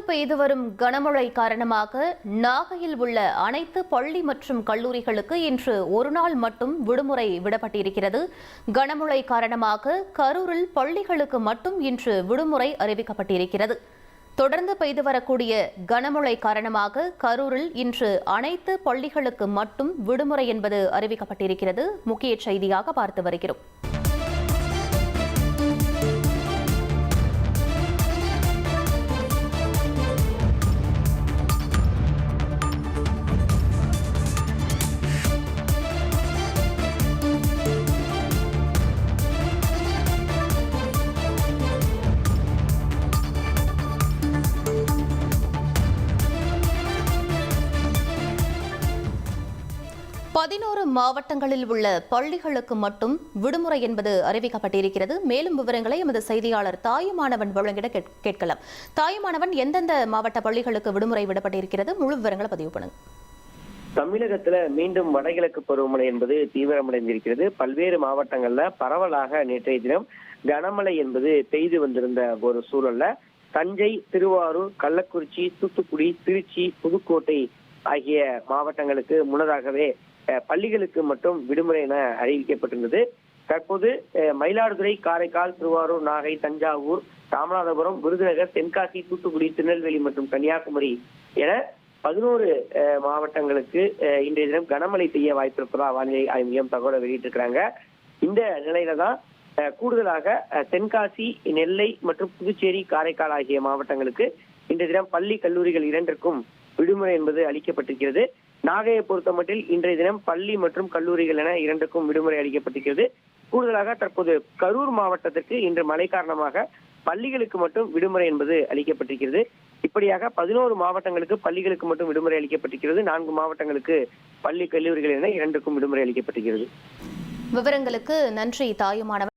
பெய்து வரும் கனமழை காரணமாக நாகையில் உள்ள அனைத்து பள்ளி மற்றும் கல்லூரிகளுக்கு இன்று ஒருநாள் மட்டும் விடுமுறை விடப்பட்டிருக்கிறது. கனமழை காரணமாக கரூரில் பள்ளிகளுக்கு மட்டும் இன்று விடுமுறை அறிவிக்கப்பட்டிருக்கிறது. தொடர்ந்து பெய்து வரக்கூடிய கனமழை காரணமாக கரூரில் இன்று அனைத்து பள்ளிகளுக்கு மட்டும் விடுமுறை என்பது அறிவிக்கப்பட்டிருக்கிறது. முக்கிய செய்தியாக பார்த்து வருகிறோம். 11 மாவட்டங்களில் உள்ள பள்ளிகளுக்கு மட்டும் விடுமுறை என்பது அறிவிக்கப்பட்டிருக்கிறது. மேலும் விவரங்களை எமது செய்தியாளர் தாயுமானவன் வழங்கிட கேட்கலாம். தாயுமானவன், எந்தெந்த மாவட்ட பள்ளிகளுக்கு விடுமுறை விடப்பட்டிருக்கிறது? முழு விவரங்களை பதிவு பண்ணுங்க. தமிழகத்துல மீண்டும் வடகிழக்கு பருவமழை என்பது தீவிரமடைந்திருக்கிறது. பல்வேறு மாவட்டங்கள்ல பரவலாக நேற்றைய தினம் கனமழை என்பது பெய்து வந்திருந்த ஒரு சூழல்ல தஞ்சை, திருவாரூர், கள்ளக்குறிச்சி, தூத்துக்குடி, திருச்சி, புதுக்கோட்டை ஆகிய மாவட்டங்களுக்கு முன்னதாகவே பள்ளிகளுக்கு மட்டும் விடுமுறை என அறிவிக்கப்பட்டிருந்தது. தற்போது மயிலாடுதுறை, காரைக்கால், திருவாரூர், நாகை, தஞ்சாவூர், ராமநாதபுரம், விருதுநகர், தென்காசி, தூத்துக்குடி, திருநெல்வேலி மற்றும் கன்னியாகுமரி என 11 மாவட்டங்களுக்கு இன்றைய தினம் கனமழை பெய்ய வாய்ப்பிருப்பதா வானிலை ஆய்வு மையம் தகவலை வெளியிட்டிருக்கிறாங்க. இந்த நிலையில தான் கூடுதலாக தென்காசி, நெல்லை மற்றும் புதுச்சேரி, காரைக்கால் ஆகிய மாவட்டங்களுக்கு இன்றைய தினம் பள்ளி, கல்லூரிகள் இரண்டிற்கும் விடுமுறை என்பது அளிக்கப்பட்டிருக்கிறது. நாகையை பொறுத்தமட்டில் இன்றைய தினம் பள்ளி மற்றும் கல்லூரிகள் என இரண்டுக்கும் விடுமுறை அளிக்கப்பட்டிருக்கிறது. கூடுதலாக தற்போது கரூர் மாவட்டத்திற்கு இன்று மழை காரணமாக பள்ளிகளுக்கு மட்டும் விடுமுறை என்பது அளிக்கப்பட்டிருக்கிறது. இப்படியாக 11 மாவட்டங்களுக்கு பள்ளிகளுக்கு மட்டும் விடுமுறை அளிக்கப்பட்டிருக்கிறது. 4 மாவட்டங்களுக்கு பள்ளி, கல்லூரிகள் என இரண்டுக்கும் விடுமுறை அளிக்கப்பட்டிருக்கிறது. விவரங்களுக்கு நன்றி தாயுமானவன்.